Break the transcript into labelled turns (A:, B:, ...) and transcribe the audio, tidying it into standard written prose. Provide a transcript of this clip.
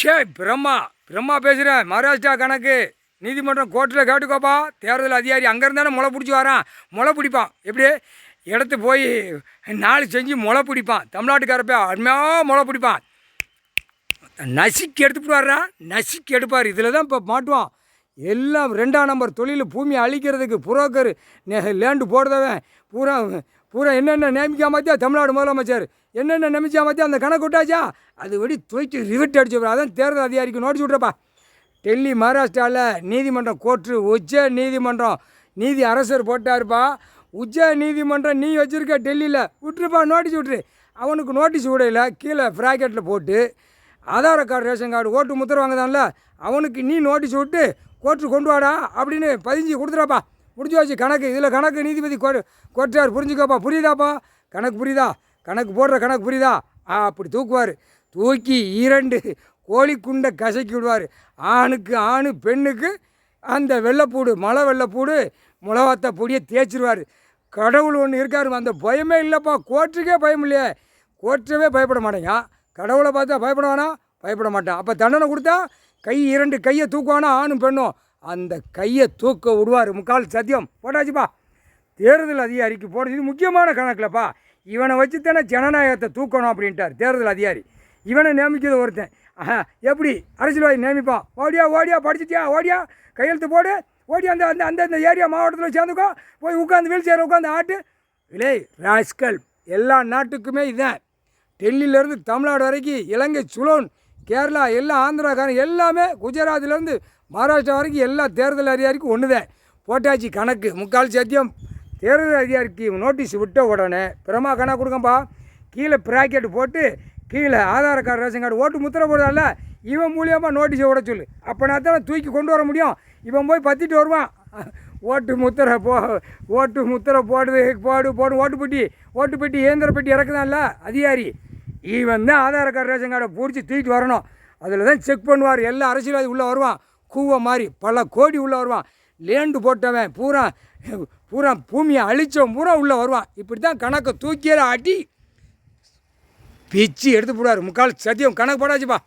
A: ஷே பிரம்மா பிரம்மா பேசுகிறேன். மகாராஷ்டிரா கணக்கு நீதிமன்றம் கோர்ட்டில் கேட்டுக்கோப்பா. தேர்தல் அதிகாரி அங்கே இருந்தானே முளை பிடிச்சி வரான். முளை பிடிப்பான். எப்படி இடத்து போய் 4 செஞ்சு முளை பிடிப்பான். தமிழ்நாட்டுக்காரப்ப அருமையாக முளை பிடிப்பான். நசுக்கி எடுத்துட்டு வர்றா. நசுக்கி எடுப்பார். இதில் தான் இப்போ மாட்டுவான். எல்லாம் 2ஆம் நம்பர் தொழில். பூமியை அழிக்கிறதுக்கு புரோக்கர் லேண்டு போடுறவன் பூரா பூரா என்னென்ன நியமிக்கா மாத்தியா தமிழ்நாடு முதலமைச்சர் என்னென்ன நியமிச்சா மாத்தியா அந்த கணக்கு விட்டாச்சா அது வெடி துவைச்சு ரிவெட் அடிச்சு. அதான் தேர்தல் அதிகாரிக்கு நோட்டீஸ் விட்றப்பா. டெல்லி மகாராஷ்டிராவில் நீதிமன்றம் கோர்ட்டு உச்ச நீதிமன்றம் நீதி அரசர் போட்டாருப்பா. உச்ச நீதிமன்றம் நீ வச்சுருக்க டெல்லியில் விட்டுருப்பா. நோட்டீஸ் விட்டுரு. அவனுக்கு நோட்டீஸ் விடையில கீழே ப்ராக்கெட்டில் போட்டு ஆதார் கார்டு ரேஷன் கார்டு ஓட்டு முத்திரை வாங்குதான்ல அவனுக்கு நீ நோட்டீஸ் விட்டு கோர்ட்டு கொண்டு வாடா அப்படின்னு பதிஞ்சு கொடுத்துறாப்பா. முடிஞ்சு வச்சு கணக்கு. இதில் கணக்கு நீதிபதி கோர்ட்டார் புரிஞ்சுக்கோப்பா. புரியுதாப்பா? கணக்கு புரியுதா? கணக்கு போடுற கணக்கு புரியுதா? அப்படி தூக்குவார். தூக்கி 2 கோழிக்குண்டை கசக்கி விடுவார். ஆணுக்கு ஆணு, பெண்ணுக்கு அந்த வெள்ளைப்பூடு மலை வெள்ளைப்பூடு மிளகாத்த பொடியை தேய்ச்சிருவார். கடவுள் ஒன்று இருக்காரு. அந்த பயமே இல்லைப்பா. கோர்ட்டுக்கே பயம் இல்லையே. கோர்ட்டவே பயப்பட மாட்டேங்க. கடவுளை பார்த்தா பயப்படுவானா? பயப்பட மாட்டான். அப்போ தண்டனை கொடுத்தா 2 கையை தூக்குவானா ஆணும் பெண்ணும். அந்த கையை தூக்க விடுவார். முக்கால் சத்தியம் போட்டாச்சுப்பா. தேர்தல் அதிகாரிக்கு போடுறது இது முக்கியமான கணக்கில்ப்பா. இவனை வச்சு தானே ஜனநாயகத்தை தூக்கணும் அப்படின்ட்டார் தேர்தல் அதிகாரி. இவனை நியமிக்கிறது ஒருத்தன். எப்படி அரசியல்வாதி நியமிப்பான். ஓடியா ஓடியா படிச்சிட்டியா ஓடியா கையெழுத்து போடு ஓடி அந்த அந்த அந்த ஏரியா மாவட்டத்தில் சேர்ந்துக்கோ போய் உட்காந்து வீல் சேர உட்காந்து ஆட்டு விலை ராஸ்கல். எல்லா நாட்டுக்குமே இதுதான். டெல்லியிலேருந்து தமிழ்நாடு வரைக்கும் இலங்கை சுலோன் கேரளா எல்லாம் ஆந்திராக்காரன் எல்லாமே குஜராத்லேருந்து மகாராஷ்டிரா வரைக்கும் எல்லா தேர்தல் அதிகாரிக்கும் ஒன்று தான். போட்டாச்சு கணக்கு. முக்கால் சத்தியம். தேர்தல் அதிகாரிக்கு நோட்டீஸ் விட்ட உடனே பிரமா கணக்கு கொடுங்கப்பா. கீழே ப்ராக்கெட் போட்டு கீழே ஆதார் கார்டு ரேஷன் கார்டு ஓட்டு முத்திரை போடுறதால இவன் மூலியமாக நோட்டீஸை விட சொல்லு. அப்போனா தான் தூக்கி கொண்டு வர முடியும். இவன் போய் பற்றிட்டு வருவான். ஓட்டு முத்திரை ஓட்டு முத்திரை போடு ஓட்டு பெட்டி இயந்திர பெட்டி இறக்குதான்ல அதிகாரி. இவன் தான் ஆதார் கார்டு ரேஷன் கார்டை பிடிச்சி தூக்கிட்டு வரணும். அதில் தான் செக் பண்ணுவார். எல்லா அரசியல்வாதி உள்ளே வருவான். கூவ மாதிரி பல கோடி உள்ளே வருவான். லேண்டு போட்டவன் பூரா பூமியை அழித்தவன் பூரா உள்ளே வருவான். இப்படி தான் கணக்கை தூக்கியே ஆட்டி பிச்சு எடுத்து போடுவார். முக்கால் சத்தியம் கணக்கு போடாச்சுப்பா.